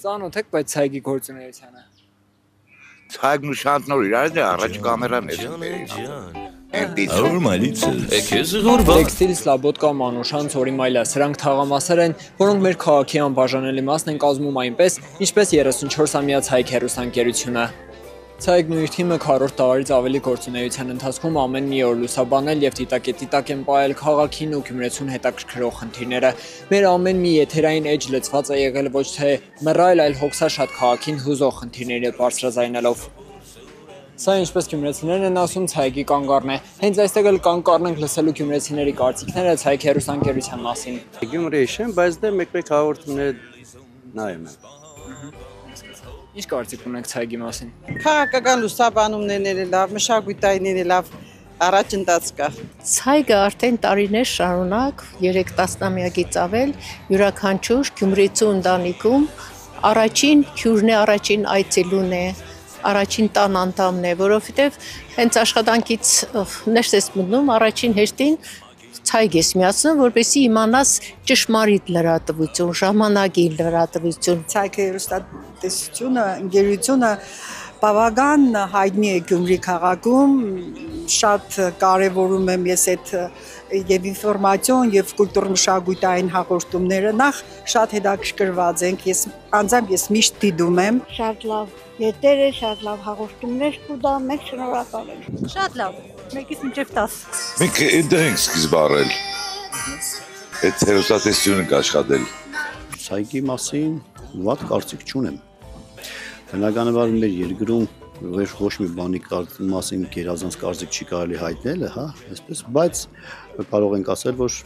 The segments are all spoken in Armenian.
Ծանոթ եք բայց ցայգի գործունեությանը։ Ցայգն ու շանտնոր իրար է առաջ կամերաներ։ Տեքստիլ, Սլաբոդկա, Մանուշան, Ցորիմայլա, սրանք թաղամասեր են, որոնք մեր քաղաքի անբաժանելի մասն են կազմում այնպես, ինչպես 34-ամյա Ցայգ հեռուստաընկերությունը։ Ցայգն ու իր թիմը 4 տարից ավելի գործունեության ընթացքում ամեն մի օր լուսաբանել եւ տիտակ են պահել քաղաքին ու Գյումրեցուն հետաքրքրող խնդիրները։ Մեր ամեն մի եթերային էջ լցված է եղել ոչ թե մռայլ, այլ հոգսաշատ քաղաքին հուզող խնդիրները բարձրաձայնելով։ Սա ինչպես գյումրեցիներն են ասում, Ցայգի կանգառն է։ Հենց այստեղ էլ կանգառն ենք լսելու գյումրեցիների կարծիքները Ցայգ հեռուստաընկերության մասին։ Գյումրիի եմ, բայց դե մեկ-մեկ հաղորդումներ նայում եմ։ Ինչ կարծիք ունեք Ցայգի մասին։ Քաղաքական լուսաբանումներն էլ լավ, մշակութային լավ, առաջընթաց կա։ Ցայգը արդեն տարիներ շարունակ 3 տասնամյակից ավել յուրաքանչյուր գյումրեցու ընտանիքում առաջին հյուրն է, առաջին այցելուն է, առաջին տան անդամն է, որովհետև հենց աշխատանքից ներս ես մտնում առաջին հերթին Ցայգ ես միացնում, որպեսզի իմանաս ճշմարիտ լրատվություն, ժամանակի լրատվություն։ Ցայգ հեռուստատեսությունը, ընկերությունը բավական հայտնի է Գյումրի քաղաքում, շատ կարևորում եմ ես այդ եւ ինֆորմացիոն եւ կուլտուր-մշակութային հաղորդումները նախ շատ հետաքրքրված ենք, ես անձամբ միշտ դիտում եմ։ Շատ լավ եթեր է, շատ լավ հաղորդումներ կուտա, մենք շնորհակալ ենք։ Շատ լավ, 1-ից մինչև 10։ Մենք այնտեղ ենք սկիզբ առել։ Այդ հեռուստատեսությունը կաշխատել։ Ցայգի մասին վատ կարծիք չունեմ։ Բնականաբար մեր երկրում ոչ մի բանի մասին գերազանց կարծիք չի կարելի հայտնել, հա, այսպես, բայց կարող ենք ասել, որ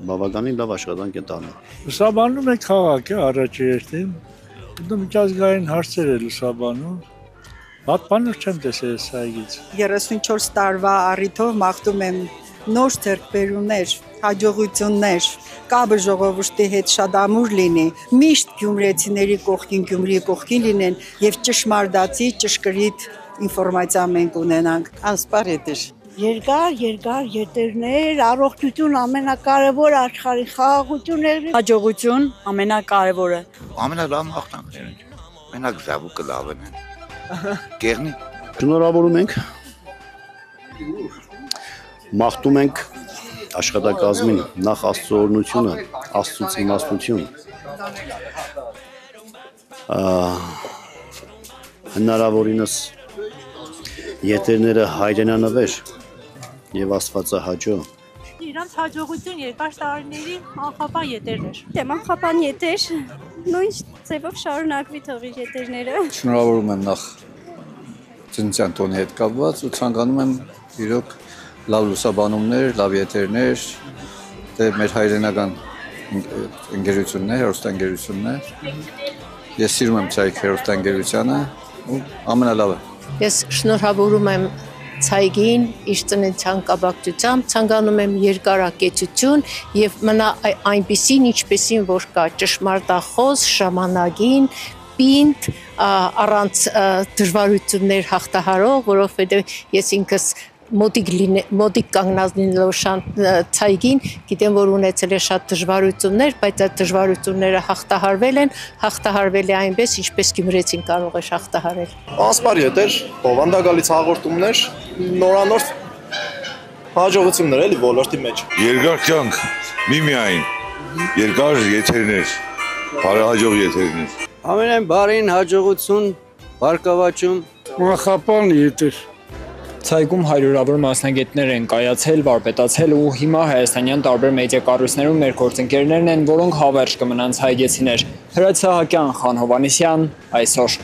բավականին լավ աշխատանք է տանում։ Լուսաբանում է քաղաքը առաջի հերթին, դու միջազգային հարցեր է լուսաբանում։ Վատ բաներ չեմ տեսել Ցայգից։ 34 տարվա առիթով մաղթում եմ նոր ձեռքբերումներ, հաջողություններ, կապը ժողովրդի հետ շատ ամուր լինի, միշտ գյումրեցիների կողքին, Գյումրիի կողքին լինեն եւ ճշմարտացի, ճշգրիտ ինֆորմացիա մենք ունենանք։ Անսպար եթեր։ Երկար եթերներ, առողջություն ամենակարևորը, աշխարհի խաղաղություն, հաջողություն ամենակարևորը։ Ամենալավ մաղթանքներն են։ Մենակ զավուկը լավն է։ Գերնի։ Շնորհավորում ենք։ Մաղթում ենք աշխատակազմին նախ Աստծո օրհնությունը, Աստծուց իմաստություն։ Հնարավորինս եթերները հայրենանվեր եւ Աստվածահաճո։ Իրանց հաջողություն երկար տարիների անխափան եթերներ։ Անխափան եթեր, նույն ձևով շարունակվի թողի եթերները։ Շնորհավորում եմ նախ ծննդյան տոնի հետ կապված ու ցանկանում եմ իրոք լավ լուսաբանումներ, լավ եթերներ, դե մեր հայրենական ընկերություններ, հեռուստաընկերություններ։ Ես սիրում եմ Ցայգ հեռուստաընկերությանը ու ամենալավը։ Ես շնորհավորում եմ Ցայգին իր ծննդյան կապակցությամբ, ցանկանում եմ երկարակեցություն եւ մնա այնպիսին, ինչպեսին որ կա ճշմարտախոս, ժամանակին, պինդ, առանց դժվարություններ հաղթահարող, որովհետեւ ես ինքս մոտիկ կանգնած լինելով Ցայգին, գիտեմ որ ունեցել է շատ դժվարություններ, բայց այդ դժվարությունները հաղթահարվել է այնպես, ինչպես գյումրեցին կարող է հաղթահարել։ Անսպար եթեր, բովանդակալից հաղորդումներ, նորանոր հաջողություններ էլի ոլորտի մեջ։ Երկար կյանք, միմիայն, երկար եթերներ, բարեհաջող եթերներ։ Ամենայն բարին հաջողություն, բարգավաճում, Անխափան եթեր։ Ցայգում հարյուրավոր մասնագետներ են կայացել, վարպետացել ու հիմա հայաստանյան տարբեր մեդիա կառույցներում մեր գործընկերներն են, որոնք հավերժ կմնան ցայգեցիներ։ Հրաչ Սահակյան, Խան Հովհաննիսյան, այսօր։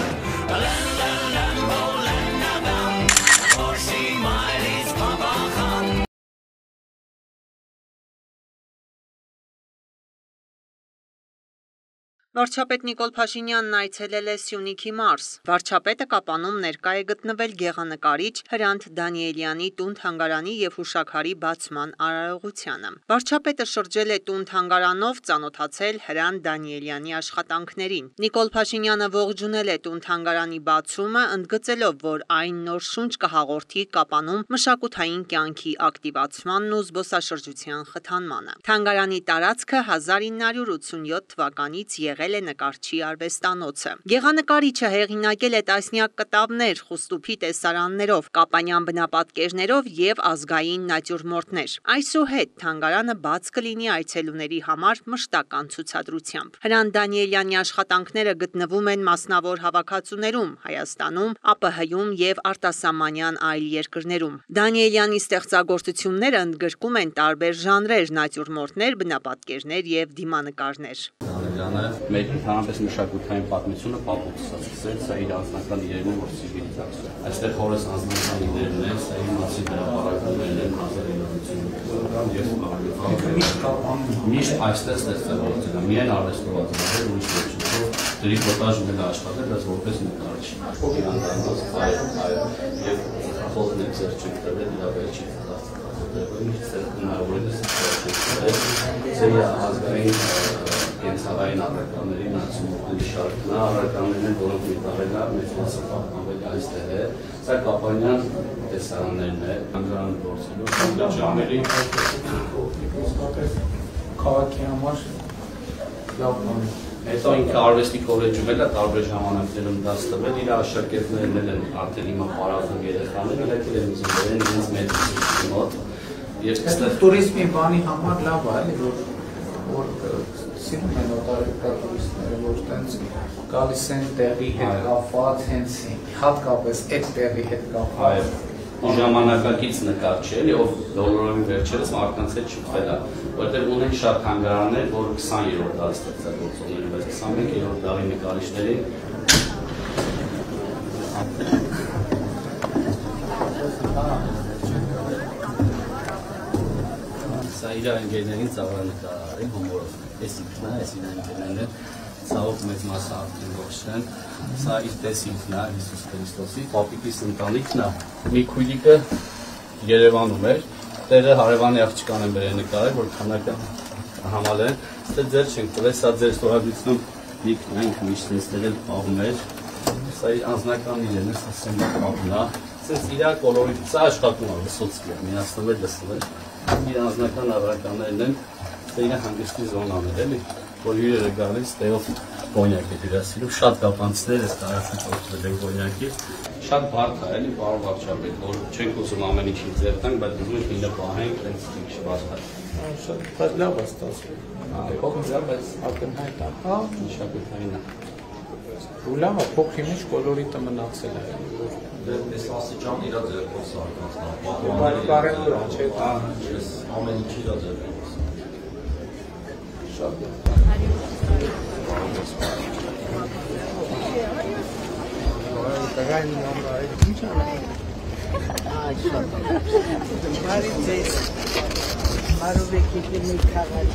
Վարչապետ Նիկոլ Փաշինյանն այցելել է Սյունիքի մարզ։ Վարչապետը Կապանում ներկա է գտնվել գեղանկարիչ Հրանտ Դանիելյանի տուն-թանգարանի և հուշաքարի բացման արարողությանը։ Վարչապետը շրջել է տուն-թանգարանով, ծանոթացել Հրանտ Դանիելյանի աշխատանքներին։ Նիկոլ Փաշինյանը ողջունել է տուն-թանգարանի բացումը, ընդգծելով, որ այն նոր շունչ կհաղորդի Կապանում մշակութային կյանքի ակտիվացմանն ու զբոսաշրջության խթանմանը։ Թանգարանի տարածքը 1987 թվականից եղել եղել է նկարչի արվեստանոցը։ Գեղանկարիչը հեղինակել է տասնյակ կտավներ խուստուփի տեսարաններով, կապանյան բնապատկերներով եւ ազգային նատյուրմորտներ։ Այսուհետ թանգարանը բաց կլինի այցելուների համար մշտական ցուցադրությամբ։ Հրանտ Դանիելյանի աշխատանքները գտնվում են մասնավոր հավաքածուներում Հայաստանում, ԱՊՀ-ում եւ արտասահմանյան այլ երկրներում։ Դանիելյանի ստեղծագործությունները ընդգրկում են տարբեր ժանրեր՝ նատյուրմորտներ, բնապատկերներ եւ դիմանկարներ։ Մեր ընդհանրապես մշակութային պատմությունը պապուծս է սկսել, սա իր անձնական իրերում որ ցիվիլիզացիա։ Այստեղ հորս անձնական իրերն են, սա իր մասի դրապարակումներն են, միշտ այստեղ ստեղծագործել է, միայն արվեստով է, ուրիշ ոչինչով տրիկոտաժ ունի աշխատել, բայց որպես նկարիչ։ Եվ խոզն է ձեր չեք տվել իր վերջի ծեյա ազգային կենցաղային առարկաների նացումների շարքն է, առարկաներն են, որոնք միտաղել է, մեծ մասը պահպանվել այստեղ է, սա կապանյան տեսարաններն է, հանգարան գործելու, ժամերի քաղաքի համար լավ բան։ Հետո ինքը արվեստի քոլեջում էլ է տարբեր ժամանակներում դաս տվել, իր աշակերտներն են արդեն հիմա պարազում երեխաներ, եկել են զինվորեն իրենց մեծ մոտ։ Տուրիզմի բանի համար լավ է, որ սիրում են օտարերկրյա տուրիստները, որ տենց գալիս են տեղի հետ կապված, հենց հատկապես այդ տեղի հետ կապված։ Ժամանակակից նկարիչ էլի, ով դոլորովի վերջերս մարդկանց հետ շփվել է, որտեղ ունեն շատ թանգարաններ, որ 20-րդ դարի ստեղծագործողներ, բայց 21-րդ դարի նկարիչներին սա իր ընկերներին ծաղրանկարարի հումորով, այս ինքն է, այս իր ընկերներն են, ցավոք մեծ մասը արդեն ոչ են, սա իր տեսինքն է Հիսուս Քրիստոսի, պապիկիս ընտանիքն է, մի քույրիկը Երևանում էր, տեղը հարևանի աղջկան են բերել նկարել, որ քանակը համալեն, ստե ձեր չենք տվել, սա ձեր ստորագրությունում լիքն է, ինքը միշտ ստեղել պահում էր, սա իր անձնական իրեն է, սա սենգա պահում է, սենց իրա կոլորիտ, սա աշխատում է, լսոցքի է, միացնում էր, լսում էր, իր անձնական ավրականներն են, սա իրա հանգստի զոնան էր, էլի, որ հյուրերը գալիս, տեղով կոնյակ է դիրասիրում, շատ կապանցներ ես տարածից օգտվել են կոնյակից, շատ բարդ է, էլի, պարոն վարչապետ, որ չենք ուզում ամեն ինչին ձեռնանք, բայց ուզում ենք ինը պահենք, տենց չբացվար։ Շատ լավ է ստացվում։ Փոքր է, բայց ակնհայտ է, հա, մշակութային է։ Ու լավ է, փոքրի մեջ կոլորիտը մնացել է։ Դες աստիճան իրա ձեռքով սարքածն է։ Բայց կարևոր է, չէ՞։ Ամեն ինչ իրա ձեռքով։ Շատ Տղային նամրա է, ինչ է։ Մարի ձեզ, մարովեքի մի քաղաք։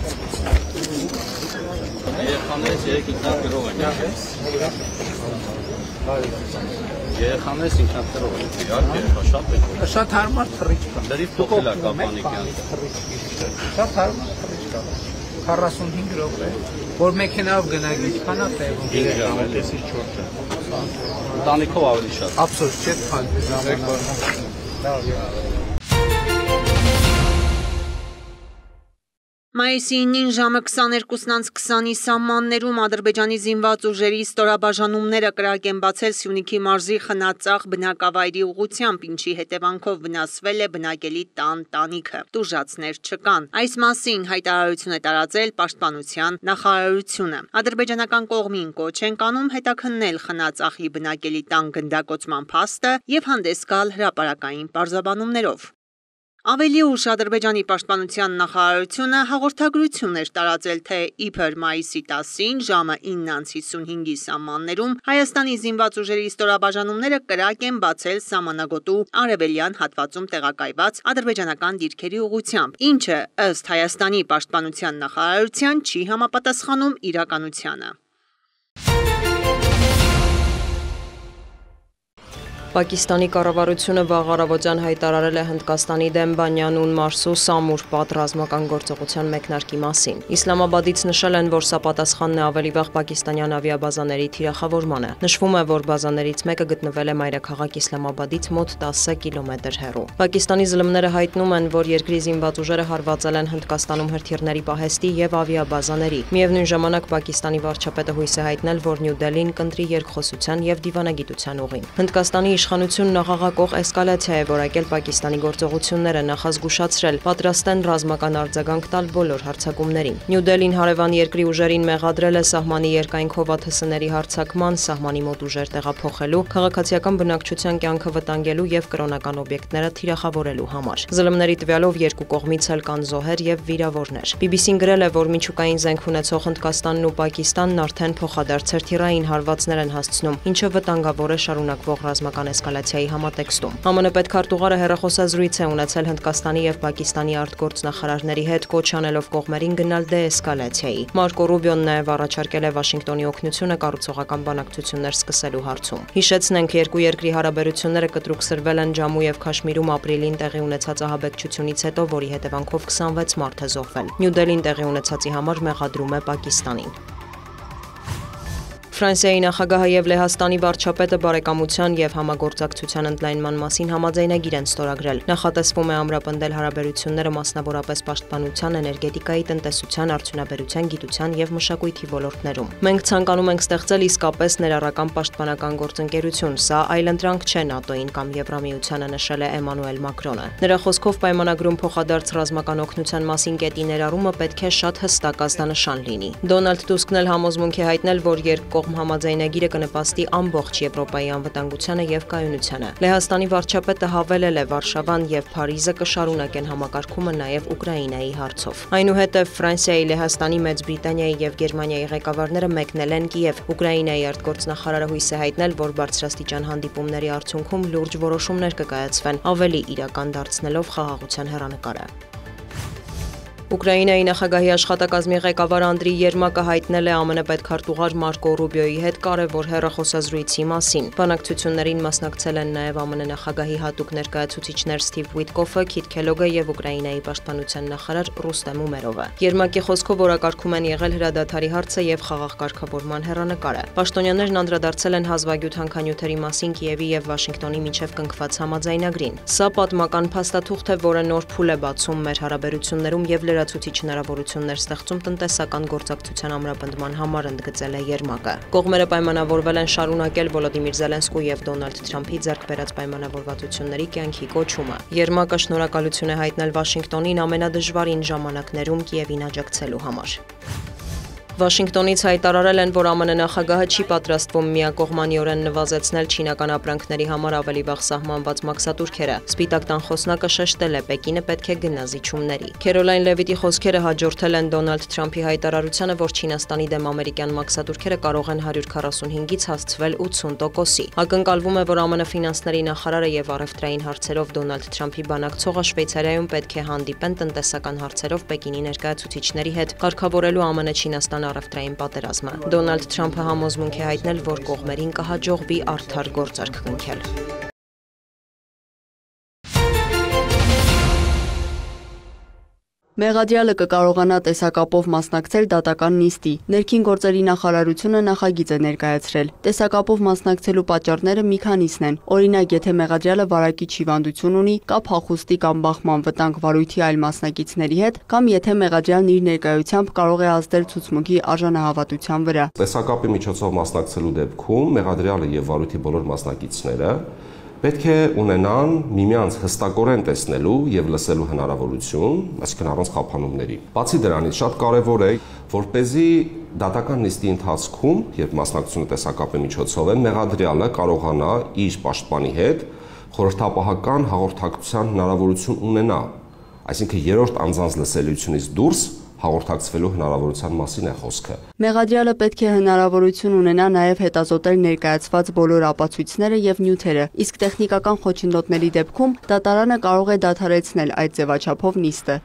Երեխաներս երեք ինքնատերով են, երեխաներս ինքնատերով են, իհարկե, շատ են։ Շատ հարմար թռիչ կա։ Դրիվ փոխել է կապանիկյան։ Շատ հարմար թռիչ կա։ 45 րոպե, որ մեքենայով գնաք ինչքան է տեղում։ 5 ժամ էլ էսի 4 ժամ։ Ընտանիքով ավելի շատ։ Ափսոս չէ, ժամանակ։ Մայիսի 9-ին ժամը 22:20-ի սահմաններում Ադրբեջանի զինված ուժերի ստորաբաժանումները կրակ են բացել Սյունիքի մարզի Խնածաղ բնակավայրի ուղղությամբ, ինչի հետևանքով վնասվել է բնակելի տան տանիքը։ Տուժածներ չկան։ Այս մասին հայտարարություն է տարածել Պաշտպանության նախարարությունը։ Ադրբեջանական կողմին կոչ են կանում հետաքննել Խնածաղի բնակելի տան գնդակոծման փաստը եւ հանդես գալ հրապարակային պարզաբանումներով։ Ավելի ուշ Ադրբեջանի պաշտպանության նախարարությունը հաղորդագրություն էր տարածել, թե իբր մայիսի 10-ին ժամը 9:55-ի սահմաններում Հայաստանի զինված ուժերի ստորաբաժանումները կրակ են բացել սահմանագոտու արևելյան հատվածում տեղակայված ադրբեջանական դիրքերի ուղղությամբ, ինչը ըստ Հայաստանի պաշտպանության նախարարության չի համապատասխանում իրականությանը։ Պակիստանի կառավարությունը վաղ առավոտյան հայտարարել է Հնդկաստանի դեմ Բանյանուն Մարսու Սամուր պատ ռազմական գործողության մեկնարկի մասին։ Իսլամաբադից նշել են, որ սա պատասխանն է ավելի վաղ պակիստանյան ավիաբազաների թիրախավորմանը։ Նշվում է, որ բազաներից մեկը գտնվել է մայրաքաղաք Իսլամաբադից մոտ 10 կիլոմետր հեռու։ Պակիստանի ԶԼՄ-ները հայտնում են, որ երկրի զինված ուժերը հարվածել են Հնդկաստանում հրթիռների պահեստի եւ ավիաբազաների։ Միևնույն ժամանակ Պակիստանի վարչապետը հույս է հայտնել, որ Նյու Դելհին կընտրի երկխոսության եւ դիվանագիտության ուղին։ Հնդկաստանի իշխանությունն աղաղակող էսկալացիա է որակել Պակիստանի գործողությունները, նախազգուշացրել պատրաստ են ռազմական արձագանք տալ բոլոր հարձակումներին։ Նյու Դելհին հարևան երկրի ուժերին մեղադրել է սահմանի երկայնքով ԱԹՍ-ների հարձակման, սահմանի մոտ ուժեր տեղափոխելու, քաղաքացիական բնակչության կյանքը վտանգելու եւ կրոնական օբյեկտները թիրախավորելու համար։ ԶԼՄ-ների տվյալով երկու կողմից էլ կան զոհեր եւ վիրավորներ։ BBC-ն գրել է, որ միջուկային զենք ունեցող Հնդկաստանն ու Պակիստանն արդեն փոխադարձ հրթիռային հարվածներ են հասցնում, ինչը վտանգավոր է շարունակվող ռազմական էսկալացիայի համատեքստում։ ԱՄՆ պետքարտուղարը հեռախոսազրույց է ունեցել Հնդկաստանի եւ Պակիստանի արտգործնախարարների հետ, կոչ անելով կողմերին գնալ դեէսկալացիայի։ Մարկո Ռուբիոն նաեւ առաջարկել է Վաշինգտոնի օգնությունը կառուցողական բանակցություններ սկսելու հարցում։ Հիշեցնենք, երկու երկրի հարաբերությունները կտրուկ սրվել են Ջամու եւ Քաշմիրում ապրիլին տեղի ունեցած ահաբեկչությունից հետո, որի հետևանքով 26 մարդ է զոհվել։ Նյու Դելհին տեղի ունեցածի համար մեղադրում է Պակիստանին։ Ֆրանսիայի նախագահը եւ Լեհաստանի վարչապետը բարեկամության եւ համագործակցության ընդլայնման մասին համաձայնագիր են ստորագրել։ Նախատեսվում է ամրապնդել հարաբերությունները մասնավորապես պաշտպանության, էներգետիկայի, տնտեսության, արդյունաբերության, գիտության եւ մշակույթի ոլորտներում։ Մենք ցանկանում ենք ստեղծել իսկապես ներառական պաշտպանական գործընկերություն, սա այլընտրանք չէ ՆԱՏՕ-ին կամ Եվրամիությանը, նշել է Էմանուել Մակրոնը։ Նրա խոսքով պայմանագրում փոխադարձ ռազմական օգնության մասին կետի ներառումը պետք է շատ հստակ ազդանշան լինի։ Դոնալդ Տուսկն էլ համոզմունք է հայտնել, որ երկկողմ համաձայնագիրը կնպաստի ամբողջ Եվրոպայի անվտանգությանը եւ կայունությանը։ Լեհաստանի վարչապետը հավելել է Վարշավան եւ Փարիզը կշարունակեն համակարգումը նաեւ Ուկրաինայի հարցով։ Այնուհետև Ֆրանսիայի, Լեհաստանի, Մեծ Բրիտանիայի եւ Գերմանիայի ղեկավարները մեկնել են Կիև։ Ուկրաինայի արտգործնախարարը հույս է հայտնել, որ բարձրաստիճան հանդիպումների արդյունքում լուրջ որոշումներ կկայացվեն, ավելի իրական դարձնելով խաղաղության հեռանկարը։ Ուկրաինայի նախագահի աշխատակազմի ղեկավար Անդրի Երմակը հայտնել է ԱՄՆ պետքարտուղար Մարկո Ռուբիոյի հետ կարևոր հեռախոսազրույցի մասին։ Բանակցություններին մասնակցել են նաև ԱՄՆ նախագահի հատուկ ներկայացուցիչներ Սթիվ Ուիտկոֆը, Քիթ Քելոգը եւ Ուկրաինայի պաշտպանության նախարար Ռուստեմ Ումերովը։ Երմակի խոսքով օրակարգում են եղել հրադադարի հարցը եւ խաղաղ կարգավորման հեռանկարը։ Պաշտոնյաներն անդրադարձել են հազվագյուտ հանքանյութերի մասին Կիևի եւ Վաշինգտոնի միջև կնքված համաձայնագրին։ Սա պատմական փաստաթուղթ է, որը նոր փուլ է բացում մեր հարաբերություններում եւ լրացուցիչ հնարավորություններ ստեղծում տնտեսական գործակցության ամրապնդման համար, ընդգծել է Երմակը։ Կողմերը պայմանավորվել են շարունակել Վոլոդիմիր Զելենսկու եւ Դոնալդ Թրամփի ձեռք բերած պայմանավորվածությունների կյանքի կոչումը։ Երմակը շնորհակալություն է հայտնել Վաշինգտոնին ամենադժվարին ժամանակներում Կիևին աջակցելու համար։ Վաշինգտոնից հայտարարել են, որ ԱՄՆ նախագահը չի պատրաստվում միակողմանիորեն նվազեցնել չինական ապրանքների համար ավելի վաղ սահմանված մաքսատուրքերը։ Սպիտակ տան խոսնակը շեշտել է, Պեկինը պետք է գնա զիջումների։ Քերոլայն Լևիտի խոսքերը հաջորդել են Դոնալդ Թրամփի հայտարարությանը, որ Չինաստանի դեմ ամերիկյան մաքսատուրքերը կարող են 145-ից հասցվել 80%-ի։ Ակնկալվում է, որ ԱՄՆ ֆինանսների նախարարը եւ առևտրային հարցերով Դոնալդ Թրամփի բանակցողը Շվեյցարիայում պետք է հանդիպեն տնտեսական հարցերով Պեկինի ներկայացուցիչների հետ, կարգավորելու ԱՄՆ-Չինաստան առևտրային պատերազմը։ Դոնալդ Թրամփը համոզմունք է հայտնել, որ կողմերին կհաջողվի արդար գործարք կնքել։ Մեղադրյալը կկարողանա տեսակապով մասնակցել դատական նիստի։ Ներքին գործերի նախարարությունը նախագիծ է ներկայացրել։ Տեսակապով մասնակցելու պատճառները մի քանիսն են։ Օրինակ, եթե մեղադրյալը վարակիչ հիվանդություն ունի, կա փախուստի կամ բախման վտանգ վարույթի այլ մասնակիցների հետ, կամ եթե մեղադրյալն իր ներկայությամբ կարող է ազդել ցուցմունքի արժանահավատության վրա։ Տեսակապի միջոցով մասնակցելու դեպքում մեղադրյալը եւ վարույթի բոլոր մասնակիցները պետք է ունենան միմյանց հստակորեն տեսնելու եւ լսելու հնարավորություն, այսինքն առանց խափանումների։ Բացի դրանից շատ կարեւոր է, որպեսզի դատական նիստի ընթացքում, երբ մասնակցությունը տեսակապի միջոցով է, մեղադրյալը կարողանա իր պաշտպանի հետ խորհրդապահական հաղորդակցության հնարավորություն ունենա, այսինքն երրորդ անձանց լսելիությունից դուրս հաղորդակցվելու հնարավորության մասին է խոսքը։ Մեղադրյալը պետք է հնարավորություն ունենա նաև հետազոտել ներկայացված բոլոր ապացույցները եւ նյութերը, իսկ տեխնիկական խոչընդոտների դեպքում դատարանը կարող է դադարեցնել այդ ձևաչափով նիստը։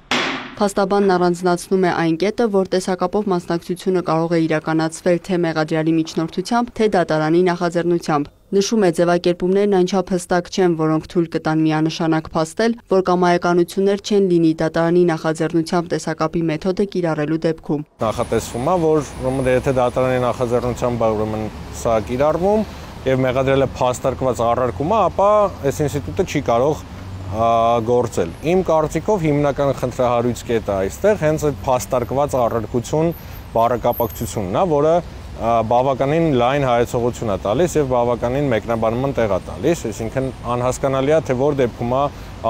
Փաստաբանն առանձնացնում է այն կետը, որ տեսակապով մասնակցությունը կարող է իրականացվել թե մեղադրյալի միջնորդությամբ, թե դատարանի նախաձեռնությամբ։ Նշում է, ձևակերպումներն այնչափ հստակ չեն, որոնք թույլ կտան միանշանակ փաստել, որ կամայականություններ չեն լինի դատարանի նախաձեռնությամբ տեսակապի մեթոդը կիրառելու դեպքում։ Նախատեսվում է, որ եթե դատարանի նախաձեռնությամբ ուրեմն սա կիրառվում եւ մեղադրելը փաստարկված առարկում է, ապա այս ինստիտուտը չի կարող գործել։ Իմ կարծիքով հիմնական խնդրահարույց կետը այստեղ հենց այդ փաստարկված առարկություն բառակապակցությունն է, որը բավականին լայն հայեցողություն է տալիս եւ բավականին մեկնաբանման տեղ է տալիս, այսինքն անհասկանալի է թե որ դեպքում է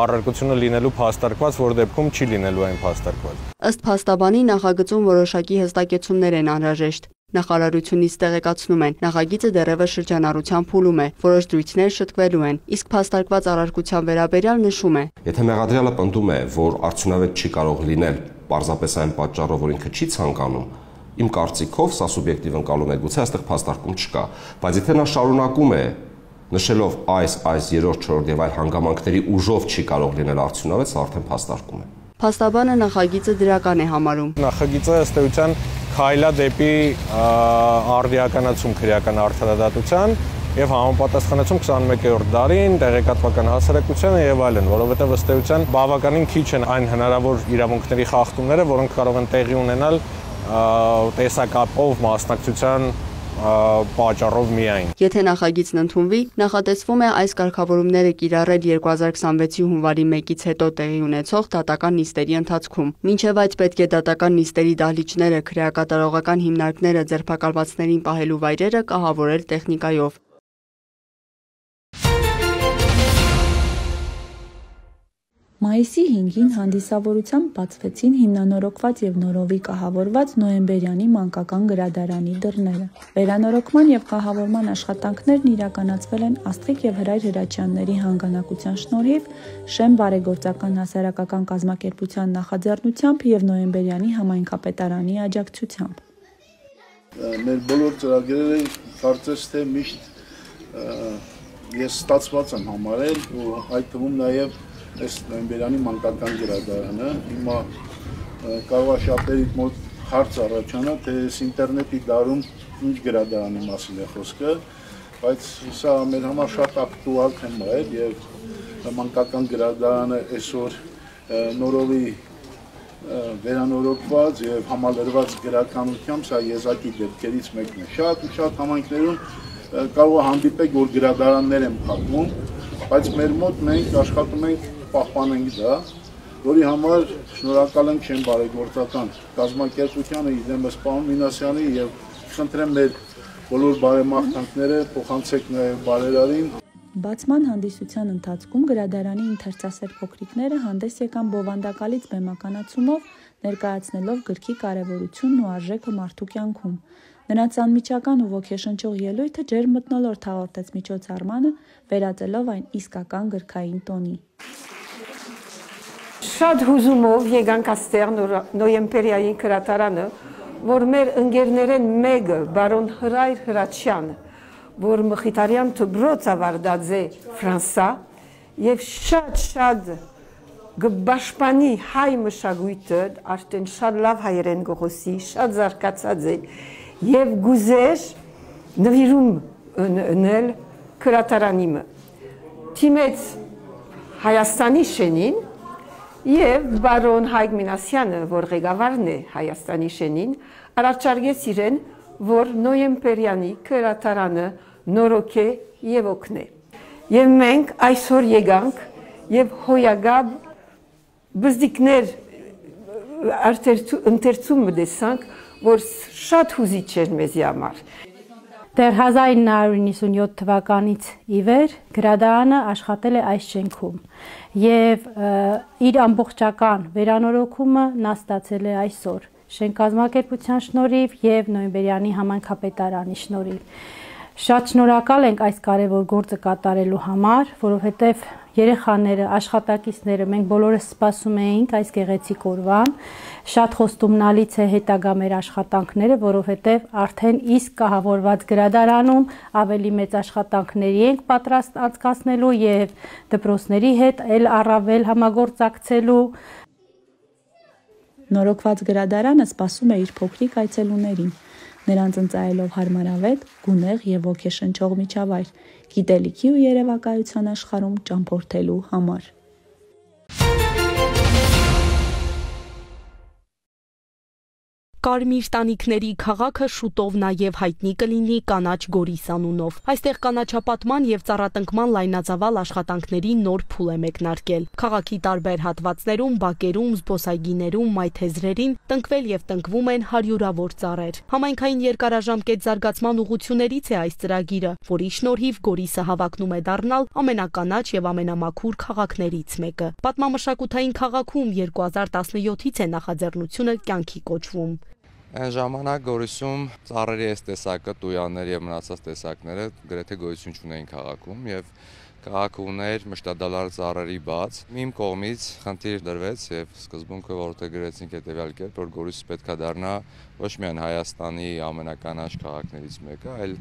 առարկությունը լինելու փաստարկված, որ դեպքում չի լինելու այն փաստարկված։ Ըստ փաստաբանի նախագծում որոշակի հստակեցումներ են անհրաժեշտ։ Նախարարությունից տեղեկացնում են, նախագիծը դեռևս շրջանառության փուլում է, որոշ դրույթներ շտկվելու են, իսկ փաստարկված առարկության վերաբերյալ նշում է. Եթե մեղադրյալը պնդում է, որ արդյունավետ չի կարող լինել պարզապես այն պատճառով, որ ինքը չի ցանկանում, իմ կարծիքով սա սուբյեկտիվ ընկալում է, գուցե այստեղ փաստարկում չկա, բայց եթե նա շարունակում է նշելով այս, 3-րդ, 4-րդ եւ այլ հանգամանքների ուժով չի կարող լինել արդյունավետ, սա արդեն փաստարկում է։ Փաստաբանը նախագիծը դրական է համարում։ Նախագիծը ըստ էության քայլ է դեպի արդիականացում քրեական արդարադատության եւ համապատասխանեցում 21-րդ դարին, տեղեկատվական հասարակությանը եւ այլն, որովհետեւ ըստ էության բավականին քիչ են այն հնարավոր իրավունքների խախտումները, որոնք կարող են տեղի ունենալ տեսակապով մասնակցության պատճառով միայն։ Եթե նախագիծն ընդունվի, նախատեսվում է այս կարգավորումները կիրառել 2026-ի հունվարի 1-ից հետո տեղի ունեցող դատական նիստերի ընթացքում։ Մինչև այդ պետք է դատական նիստերի դահլիճները, քրեակատարողական հիմնարկները, ձերբակալվածներին պահելու վայրերը կահավորել տեխնիկայով։ Մայիսի 5-ին հանդիսավորությամբ բացվեցին հիմնանորոգված եւ նորովի կահավորված նոյեմբերյանի մանկական գրադարանի դռները։ Վերանորոգման եւ կահավորման աշխատանքներն իրականացվել են Աստղիկ եւ Հրայր Հրաչյանների հանգանակության շնորհիվ, Շեմ բարեգործական հասարակական կազմակերպության նախաձեռնությամբ եւ նոյեմբերյանի համայնքապետարանի աջակցությամբ։ Մեր բոլոր ծրագրերը կարծես թե միշտ ես ստացված եմ համարել ու այդ թվում նաեւ այս նոյեմբերյանի մանկական գրադարանը հիմա կարող է շատերիդ մոտ հարց առաջանա, թե այս ինտերնետի դարում ինչ գրադարանի մասին է խոսքը, բայց սա մեր համար շատ ակտուալ թեմա է եւ մանկական գրադարանը այսօր նորովի վերանորոգված եւ համալրված գրականությամբ սա եզակի դեպքերից մեկն է։ Շատ համայնքներում կարող է հանդիպեք, որ գրադարաններ են փակվում, բայց մեր մոտ մենք աշխատում ենք պահպանենք դա, որի համար շնորհակալ ենք Շեմ բարեգործական կազմակերպությանը, իրենս պարոն Մինասյանի եւ խնդրեմ մեր բոլոր բարեմաղթանքները փոխանցեք նաեւ բարերարին։ Բացման հանդիսության ընթացքում գրադարանի ընթերցասեր փոքրիկները հանդես եկան բովանդակալից բեմականացումով, ներկայացնելով գրքի կարևորությունն ու արժեքը մարդու կյանքում։ Նրանց անմիջական ու ոգեշնչող ելույթը ջերմ մթնոլորտ հաղորդեց միջոցառմանը, վերածելով այն իսկական գրքային տոնի։ Շատ հուզումով եկանք աստեղ նոյեմբերյայի գրադարանը, որ մեր ընկերներեն մեկը բարոն Հրայր Հրաչյանը, որ Մխիթարյան դպրոց ավարտած է Ֆրանսա եւ շատ գբաշխանի հայ մշակույթը արդեն շատ լավ հայերեն գողոսի, շատ զարգացած է եւ գուզեր նվիրում ունել գրադարանիմը։ Թիմեց Հայաստանի շենին եւ բարոն Հայկ Մինասյանը, որ ղեկավարն է Հայաստանի շենին, առաջարկեց իրեն, որ նոյեմբերյանի գրադարանը նորոգե եւ օգնե։ Եվ մենք այսօր եկանք եւ հոյագաբ բզդիկներ ընթերցում մտեցանք, որ շատ հուզիչ էր մեզի համար։ Դեռ 1997 թվականից ի վեր գրադարանը աշխատել է այս շենքում եւ իր ամբողջական վերանորոգումը նա ստացել է այսօր շենքազմակերպության շնորհիվ եւ նոյեմբերյանի համայնքապետարանի շնորհիվ։ Շատ շնորհակալ ենք այս կարևոր գործը կատարելու համար, որովհետեւ երեխաները, աշխատակիցները մենք բոլորս սպասում էինք այս գեղեցիկ օրվան։ Շատ խոստումնալից է հետագա մեր աշխատանքները, որովհետև արդեն իսկ կահավորված գրադարանում ավելի մեծ աշխատանքների ենք պատրաստ անցկացնելու եւ դպրոցների հետ ել առավել համագործակցելու։ Նորոգված գրադարանը սպասում է իր փոքրիկ այցելուներին, նրանց ընծայելով հարմարավետ, գունեղ եւ ոգեշնչող միջավայր, գիտելիքի ու երևակայության աշխարհում ճամփորդելու համար։ Կարմիր տանիքների քաղաքը շուտով նաև հայտնի կլինի կանաչ Գորիս անունով։ Այստեղ կանաչապատման եւ ծառատնկման լայնածավալ աշխատանքների նոր փուլ է մեկնարկել։ Քաղաքի տարբեր հատվածներում, բակերում, զբոսայգիներում, մայթեզրերին տնկվել եւ տնկվում են հարյուրավոր ծառեր։ Համայնքային երկարաժամկետ զարգացման ուղղություններից է այս ծրագիրը, որի շնորհիվ Գորիսը հավակնում է դառնալ ամենականաչ եւ ամենամաքուր քաղաքներից մեկը։ Պատմամշակութային քաղաքում 2017-ից է նախաձեռնությունը կյանքի կոչվում։ Այն ժամանակ Գորիսում ծառերի այս տեսակը, տույաններ եւ մնացած տեսակները գրեթե գոյություն չունեին քաղաքում եւ քաղաքը ուներ մշտադալար ծառերի բաց։ Իմ կողմից խնդիր դրվեց եւ սկզբունքը որտեղ գրեցինք հետեւյալ կերպ, որ Գորիսը պետքա դառնա ոչ միայն Հայաստանի ամենականաչ քաղաքներից մեկը, այլ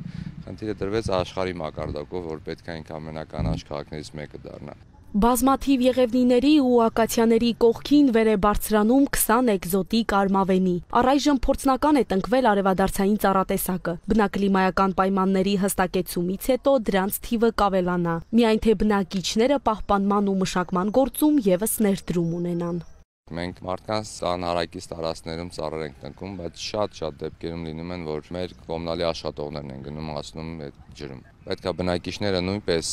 խնդիրը դրվեց աշխարհի մակարդակով, որ պետք է ինքը ամենականաչ քաղաքներից մեկը դառնա։ Բազմաթիվ եղևնիների ու ակացիաների կողքին վեր է բարձրանում 20 էկզոտիկ արմավենի։ Առայժմ փորձնական է տնկվել արևադարձային ծառատեսակը։ Բնակլիմայական պայմանների հստակեցումից հետո դրանց թիվը կավելանա, միայն թե բնակիչները պահպանման ու մշակման գործում ևս ներդրում ունենան։ Մենք մարդկանց անհարակից տարածքներում ծառեր ենք տնկում, բայց շատ դեպքերում լինում են, որ մեր կոմունալի աշխատողներն են գնում հասնում այդ ջրում։ Պետք է բնակիչները նույնպես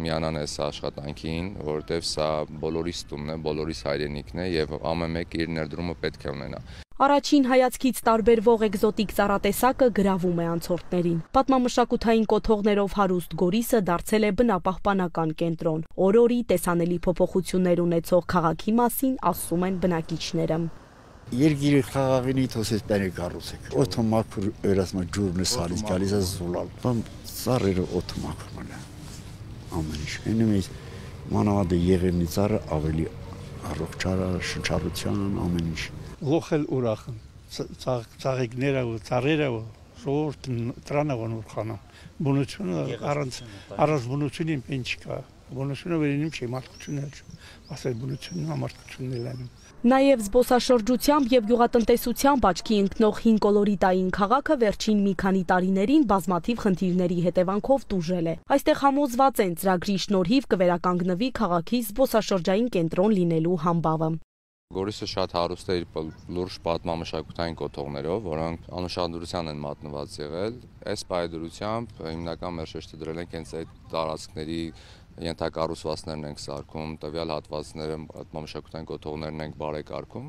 միանան այս աշխատանքին, որովհետև սա բոլորիս տունն է, բոլորիս հայրենիքն է եւ ամեն մեկը իր ներդրումը պետք է ունենա։ Առաջին հայացքից տարբերվող էկզոտիկ ծառատեսակը գրավում է անցորդներին։ Պատմամշակութային կոթողներով հարուստ Գորիսը դարձել է բնապահպանական կենտրոն։ Օր-օրի տեսանելի փոփոխություններ ունեցող քաղաքի մասին ասում են բնակիչները։ Երկիրը խաղաղինի թոսես բանը կառուցեք։ Օդը մաքուր երասմա ջուրն սարից գալիս է զուլալ։ Բան ծառերը օդը մաքուրն է։ Ամեն ինչ։ Այնպես մանավանդ եղևնի ծառը ավելի առողջարա, շնչառության ամեն ինչ։ Լոխել ուրախ ծաղիկները ու ծառերը շորտ տրանավան ուրխանամ բնությունը առանց բնությունին պեն չկա բնությունը վերինում չի մարդկություններ ասել բնությունն ամարտությունն են Նաև զբոսաշրջությամբ եւ գյուղատնտեսությամբ աչքի ընկնող հին կոլորիտային քաղաքը վերջին մի քանի տարիներին բազմաթիվ խնդիրների հետևանքով տուժել է։ Այստեղ համոզված են ծրագրի շնորհիվ կվերականգնվի քաղաքի զբոսաշրջային կենտրոն լինելու համբավը։ Գորիսը շատ հարուստ է իր լուրջ պատմամշակութային կոթողներով, որոնք անուշադրության են մատնված եղել։ Այս պայդրությամբ հիմնական մեր շեշտը դրել ենք հենց այդ տարածքների ենթակառուցվածքներն ենք սարքում, տվյալ հատվածները պատմամշակութային կոթողներն ենք բարեկարգում։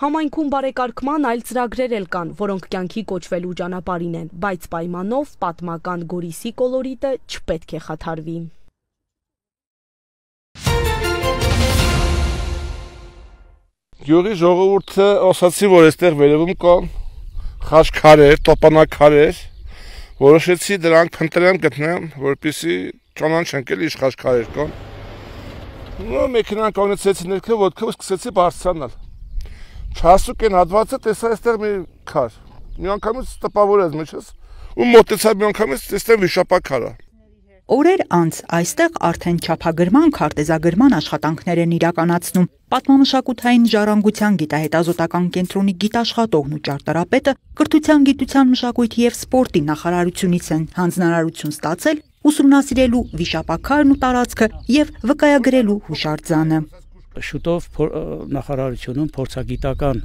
Համայնքում բարեկարգման այլ ծրագրեր էլ կան, որոնք կյանքի կոչվելու ճանապարհին են, բայց պայմանով պատմական Գորիսի կոլորիտը չպետք է խաթարվի։ Գյուղի ժողովուրդը ասացի, որ այստեղ վերևում կան խաչքարեր, տոպանակարեր, որոշեցի դրանք փնտրեմ գտնեմ, որպեսզի ճանաչենք էլ ինչ խաչքարեր կան։ Ու մեքենան կանգնեցի ներքև ոտքով սկսեցի բարձրանալ։ Չասուկ են հատվածը տեսա այստեղ մի քար։ Մի անգամից տպավորեց մեջս ու մոտեցա մի անգամից տեսնեմ վիշապաքարը։ Օրեր անց այստեղ արդեն չափագրման քարտեզագրման աշխատանքներ են իրականացնում։ Պատմամշակութային ժառանգության գիտահետազոտական կենտրոնի գիտաշխատողն ու ճարտարապետը կրթության, գիտության, մշակույթի եւ սպորտի նախարարությունից են հանձնարարություն ստացել ուսումնասիրելու վիշապաքարն ու տարածքը եւ վկայագրելու հուշարձանը։ Շուտով նախարարությունում փորձագիտական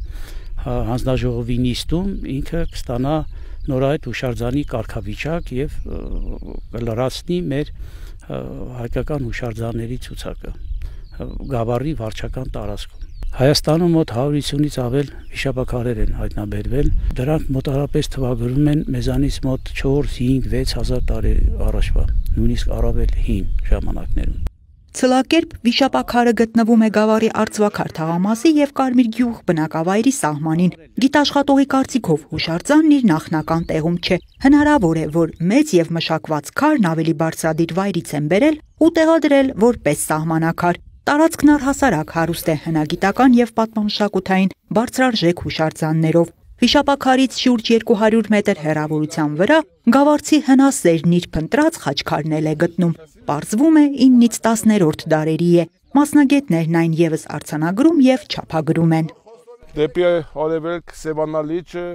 հանձնաժողովի նիստում ինքը կստանա նորայդ հուշարձանի կարգավիճակ եւ կլրացնի մեր հայկական հուշարձանների ցուցակը Գավառի վարչական տարածքում։ Հայաստանում մոտ 150-ից ավել վիշապաքարեր են հայտնաբերվել։ Դրանք մոտարապես թվագրում են մեզանից մոտ 4, 5, 6000 տարի առաջվա, նույնիսկ առավել հին ժամանակներում։ Ցլակերպ վիշապաքարը գտնվում է Գավառի Արծվաքար թաղամասի եւ Կարմիր գյուղ բնակավայրի սահմանին։ Գիտաշխատողի կարծիքով հուշարձանն իր նախնական տեղում չէ։ Հնարավոր է, որ մեծ եւ մշակված քարն ավելի բարձրադիր վայրից են բերել ու տեղադրել որպես սահմանակար։ Տարածքն առհասարակ հարուստ է հնագիտական եւ պատմամշակութային բարձրարժեք հուշարձաններով։ Վիշապաքարից շուրջ 200 մետր հեռավորության վրա գավառցի հնասերն իր փնտրած խաչքարն է գտնում։ Պարզվում է 9-ից 10-րդ դարերի է։ Մասնագետներն այն եւս արձանագրում եւ չափագրում են։ Դեպի արևելք Սևանա լիճը,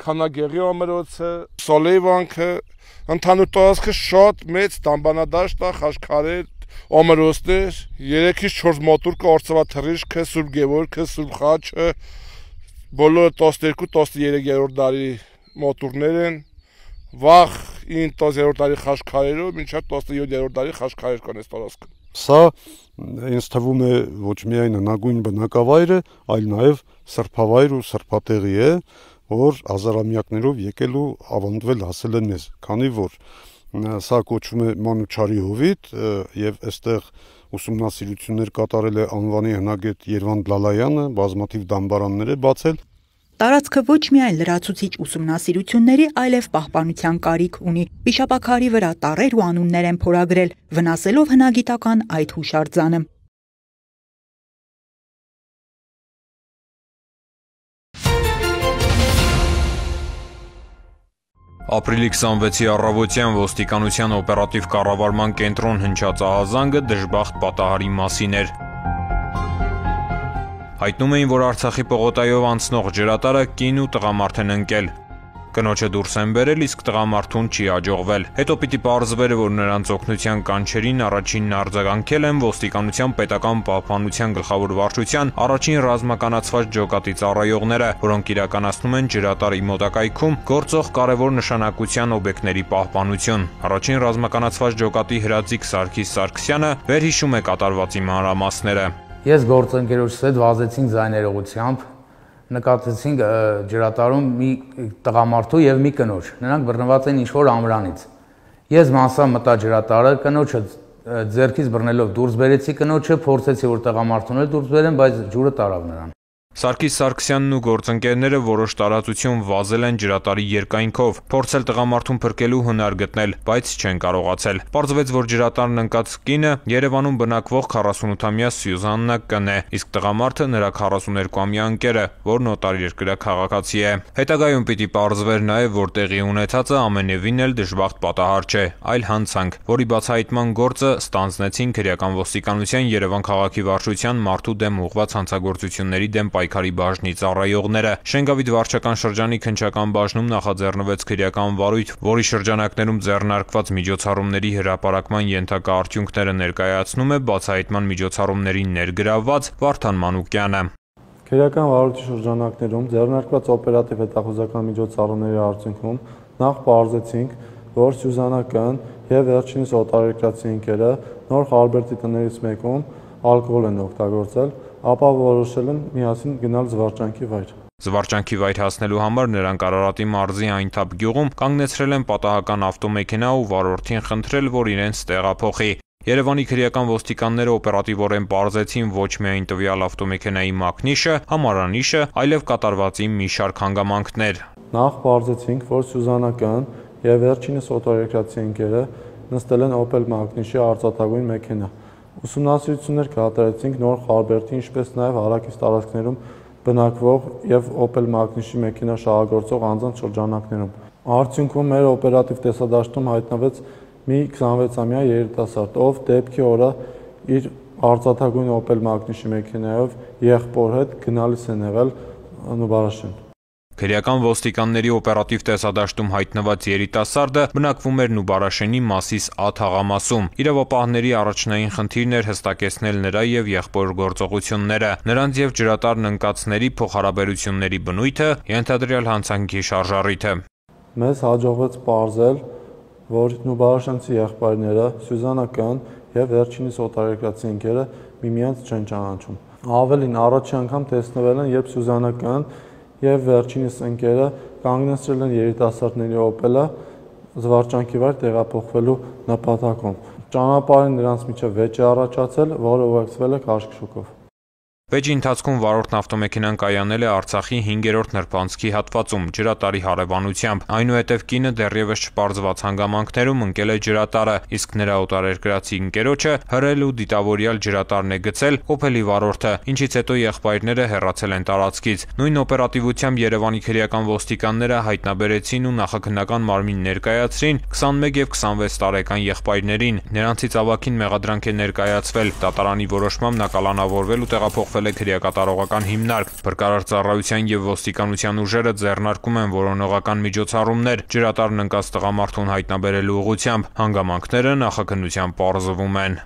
Քանագեղի ամրոցը, Սոլեի վանքը, ընդհանուր տարածքը շատ մեծ դամբանադաշտ է, խաչքարեր, ամրոցներ, 3-ից 4 մոտուր կա, Արծվաթռիչքը, Սուրբ Գևորգը, Սուրբ Խաչը, բոլորը 12-13-րդ դարի մոտուրներ են, վաղ 9-10-րդ դարի խաչքարերով, մինչև 17-րդ դարի խաչքարեր կան այս տարածքում։ Սա ինձ թվում է ոչ միայն հնագույն բնակավայր է, այլ նաև սրբավայր ու սրբատեղի է, որ հազարամյակներով եկել ու ավանդվել հասել է մեզ, քանի որ սա կոչվում է Մանուչարի հովիտ եւ այստեղ ուսումնասիրություններ կատարել է անվանի հնագետ Երվանդ Լալայանը, բազմաթիվ դամբարաններ է բացել։ Տարածքը ոչ միայն լրացուցիչ ուսումնասիրությունների, այլև պահպանության կարիք ունի։ Վիշապաքարի վրա տառեր ու անուններ են փորագրել, վնասելով հնագիտական այդ հուշարձանը։ Ապրիլի 26-ի առավոտյան ոստիկանության օպերատիվ կառավարման կենտրոն հնչած ահազանգը դժբախտ պատահարի մասին էր։ Հայտնում էին, որ Արցախի պողոտայով անցնող ջրատարը կին ու տղամարդ են ընկել։ Կնոջը դուրս են բերել, իսկ տղամարդուն չի հաջողվել։ Հետո պիտի պարզվեր, որ նրանց օգնության կանչերին առաջինն արձագանքել են ոստիկանության պետական պահպանության գլխավոր վարչության առաջին ռազմականացված ջոկատի ծառայողները, որոնք իրականացնում են ջրատարի մոտակայքում գործող կարևոր նշանակության օբյեկտների պահպանություն։ Առաջին ռազմականացված ջոկատի հրաձիգ Սարգիս Սարգսյանը վերհիշում է կատարվածի մանրամասները։ Ես գործընկերոջս հետ վազեցինք ձայներողությամբ, նկատեցինք ջրատարում մի տղամարդու եւ մի կնոջ։ Նրանք բռնված են ինչ-որ ամրանից։ Ես մանսա մտա ջրատարը, կնոջը ձեռքից բռնելով դուրս բերեցի կնոջը, փորձեցի որ տղամարդուն էլ դուրս բերեմ, բայց ջուրը տարավ նրան։ Սարգիս Սարգսյանն ու գործընկերները որոշ տարածություն վազել են ջրատարի երկայնքով, փորձել տղամարդուն փրկելու հնար գտնել, բայց չեն կարողացել։ Պարզվեց, որ ջրատարն ընկած կինը Երևանում բնակվող 48-ամյա Սյուզաննա կն է, իսկ տղամարդը նրա 42-ամյա ընկերը, որն օտարերկրյա քաղաքացի է։ Հետագայում պիտի պարզվեր նաև, որ տեղի ունեցածը ամենևին էլ դժբախտ պատահար չէ, այլ հանցանք, որի բացահայտման գործը ստանձնեցին քրեական ոստիկանության Երևան քաղաքի վարչության մարդու դեմ ուղղված հանցագործությունների դեմ պայքարի բաժնի ծառայողները։ Շենգավիթ վարչական շրջանի քննչական բաժնում նախաձեռնվեց քրեական վարույթ, որի շրջանակներում ձեռնարկված միջոցառումների հրապարակման ենթակա արդյունքները ներկայացնում է բացահայտման միջոցառումների ներգրավված Վարդան Մանուկյանը։ Քրեական վարույթի շրջանակներում ձեռնարկված օպերատիվ հետախուզական միջոցառումների արդյունքում նախ պարզեցինք, որ Սյուզաննա կն եւ վերջինիս օտարերկրացի ընկերը նոր Խարբերտի տներից մեկում ալկոհոլ են օգտագործել, ապա որոշել են միասին գնալ զվարճանքի վայր։ Զվարճանքի վայր հասնելու համար նրանք Արարատի մարզի Այնթափ գյուղում կանգնեցրել են պատահական ավտոմեքենա ու վարորդին խնդրել, որ իրենց տեղափոխի։ Երևանի քրեական ոստիկանները օպերատիվորեն պարզեցին ոչ միայն տվյալ ավտոմեքենայի մակնիշը, համարանիշը, այլև կատարվածի մի շարք հանգամանքներ։ Նախ պարզեցինք, որ Սյուզաննա կն եւ վերջինս օտարերկրացի ընկերը նստել են Opel մակնիշի արծաթագույն մեքենա։ Ուսումնասիրություններ կատարեցինք նոր Խարբերտի, ինչպես նաև հարակից տարածքներում բնակվող եւ Opel մակնիշի մեքենա շահագործող անձանց շրջանակներում։ Արդյունքում մեր օպերատիվ տեսադաշտում հայտնվեց մի 26-ամյա երիտասարդ, ով դեպքի օրը իր արծաթագույն Opel մակնիշի մեքենայով եղբոր հետ գնալիս են եղել Նուբարաշեն։ Քրեական ոստիկանների օպերատիվ տեսադաշտում հայտնված երիտասարդը բնակվում էր Նուբարաշենի Մասիս Ա թաղամասում։ Իրավապահների առաջնային խնդիրն էր հստակեցնել նրա եւ եղբոր գործողությունները, նրանց եւ ջրատարն ընկածների փոխհարաբերությունների բնույթը, ենթադրյալ հանցանքի շարժառիթը։ Մեզ հաջողվեց պարզել, որ Նուբարաշենցի եղբայրները Սյուզաննա կն եւ վերջինիս օտարերկրացի ընկերը միմյանց չեն ճանաչում։ Ավելին, առաջի անգամ տեսնվել են, երբ Սյուզաննա կն եւ վերջինիս ընկերը կանգնեցրել են երիտասարդների Opel-ը զվարճանքի վայր տեղափոխվելու նպատակով։ Ճանապարհին նրանց միջև վեճ է առաջացել, որը ուղեկցվել է քաշքշուկով։ Վեճի ընթացքում վարորդն ավտոմեքենան կայանել է Արցախի 5-րդ նրբանցքի հատվածում ջրատարի հարևանությամբ։ Այնուհետև կինը դեռևս չպարզված հանգամանքներում ընկել է ջրատարը, իսկ նրա օտարերկրացի ընկերոջը հրել ու դիտավորյալ ջրատարն է գցել Opel-ի վարորդը, ինչից հետո եղբայրները հեռացել են տարածքից։ Նույն օպերատիվությամբ Երևանի քրեական ոստիկանները հայտնաբերեցին ու նախաքննական մարմին ներկայացրին 21 եւ 26 տարեկան եղբայրներին։ Նրանցից ավագին մեղադրանք է ներկայացվել, դատարանի որոշմամբ նա կալանավորվել ու տեղափոխվել բացահայտվել է քրեակատարողական հիմնարկ։ Փրկարար ծառայության եւ ոստիկանության ուժերը ձեռնարկում են որոնողական միջոցառումներ ջրատարն ընկած տղամարդուն հայտնաբերելու ուղղությամբ։ Հանգամանքները նախաքննությամբ պարզվում են։